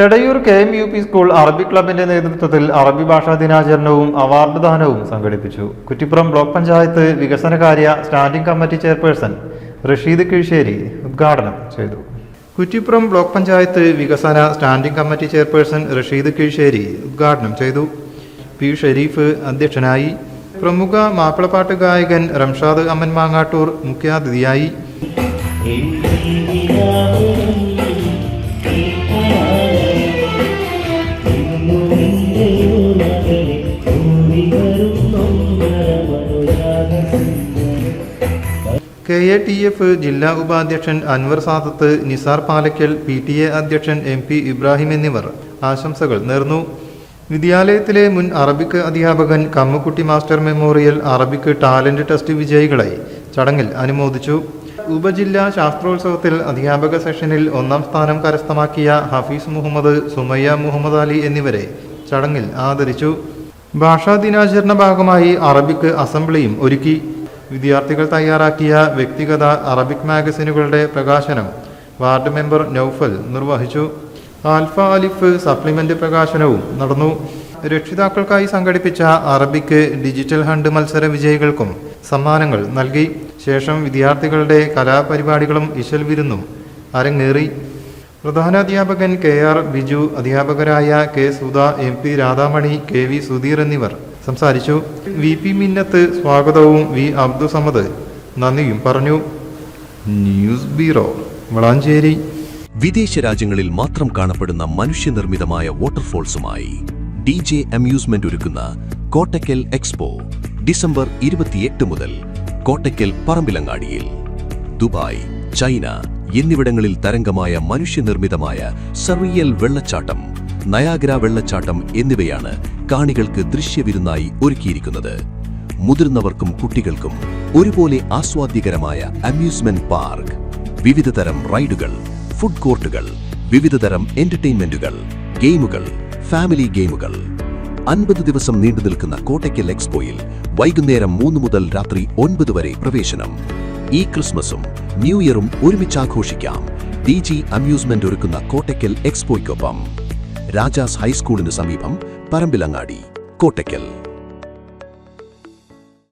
Edayur KMUP school അറബി ക്ലബിന്റെ നേതൃത്വത്തിൽ അറബി ഭാഷാ ദിനാചരണവും അവാർഡ് ദാനവും സംഘടിപ്പിച്ചു. കുറ്റിപ്പുറം ബ്ലോക്ക് പഞ്ചായത്ത് വികസനകാര്യ standing committee chairperson Rasheed Keezhissery ഉദ്ഘാടനം ചെയ്തു. കുറ്റിപ്പുറം ബ്ലോക്ക് പഞ്ചായത്ത് വികസന standing committee chairperson Rasheed Keezhissery ഉദ്ഘാടനം ചെയ്തു. പി ഷെരീഫ് അധ്യക്ഷനായി. പ്രമുഖ മാപ്പിളപ്പാട്ട് ഗായകൻ റംഷാദ് അമ്മൻ മാങ്ങാട്ടൂർ മുഖ്യാതിഥിയായി. KATF ജില്ലാ ഉപാധ്യക്ഷൻ അൻവർ സാദത്ത്, നിസാർ പാലക്കൽ, PTA അധ്യക്ഷൻ MP ഇബ്രാഹിം എന്നിവർ ആശംസകൾ നേർന്നു. വിദ്യാലയത്തിലെ മുൻ അറബിക് അധ്യാപകൻ Kammukutty master memorial Arabic talent test വിജയികളെ ചടങ്ങിൽ അനുമോദിച്ചു. ഉപജില്ലാ ശാസ്ത്രോത്സവത്തിൽ അധ്യാപക സെഷനിൽ 1ാം സ്ഥാനം കരസ്ഥമാക്കിയ ഹഫീസ് മുഹമ്മദ്, സുമയ്യ മുഹമ്മദ് അലി എന്നിവരെ ചടങ്ങിൽ ആദരിച്ചു. ഭാഷാ ദിനാചരണ ഭാഗമായി അറബിക് അസംബ്ലിയും ഒരുക്കി. വിദ്യാർത്ഥികൾ തയ്യാറാക്കിയ വ്യക്തിഗത അറബിക് മാഗസിനുകളുടെ പ്രകാശനം വാർഡ് മെമ്പർ നൌഫൽ നിർവഹിച്ചു. ആൽഫ അലിഫ് സപ്ലിമെന്റ് പ്രകാശനവും നടന്നു. രക്ഷിതാക്കൾക്കായി സംഘടിപ്പിച്ച അറബിക് ഡിജിറ്റൽ ഹണ്ട് മത്സര വിജയികൾക്കും സമ്മാനങ്ങൾ നൽകി. ശേഷം വിദ്യാർത്ഥികളുടെ കലാപരിപാടികളും ഇശൽ വിരുന്നും അരങ്ങേറി. പ്രധാനാധ്യാപകൻ KR ബിജു, അധ്യാപകരായ K Sudha, MP Radhamani, KV Sudheer എന്നിവർ സംസാരിച്ചു. VP മിന്നത്ത് സ്വാഗതവും V അബ്ദുസമദ് നന്ദിയും പറഞ്ഞു. News bureau, Valanchery. വിദേശ രാജ്യങ്ങളിൽ മാത്രം കാണപ്പെടുന്ന മനുഷ്യനിർമ്മിതമായ വാട്ടർഫോൾസുമായി DJ അമ്യൂസ്മെന്റ് ഒരുക്കുന്ന കോട്ടക്കൽ എക്സ്പോ ഡിസംബർ 28 മുതൽ കോട്ടക്കൽ പറമ്പിലങ്ങാടിയിൽ. ദുബായ്, ചൈന എന്നിവിടങ്ങളിൽ തരംഗമായ മനുഷ്യനിർമ്മിതമായ സറിയൽ വെള്ളച്ചാട്ടം, നയാഗ്ര വെള്ളച്ചാട്ടം എന്നിവയാണ് കാണികൾക്ക് ദൃശ്യവിരുന്നായി ഒരുക്കിയിരിക്കുന്നത്. മുതിർന്നവർക്കും കുട്ടികൾക്കും ഒരുപോലെ ആസ്വാദ്യകരമായ അമ്യൂസ്മെന്റ് പാർക്ക്, വിവിധതരം റൈഡുകൾ, ഫുഡ് കോർട്ടുകൾ, വിവിധതരം എന്റർടൈൻമെന്റുകൾ, ഗെയിമുകൾ, ഫാമിലി ഗെയിമുകൾ. 50 ദിവസം നീണ്ടു നിൽക്കുന്ന കോട്ടക്കൽ എക്സ്പോയിൽ വൈകുന്നേരം 3 മുതൽ രാത്രി 9 വരെ പ്രവേശനം. ഈ ക്രിസ്മസും ന്യൂ ഇയറും ഒരുമിച്ച് ആഘോഷിക്കാം DG അമ്യൂസ്മെന്റ് ഒരുക്കുന്ന കോട്ടക്കൽ എക്സ്പോയ്ക്കൊപ്പം. രാജാസ് ഹൈസ്കൂളിന് സമീപം, പറമ്പിലങ്ങാടി, കോട്ടക്കൽ.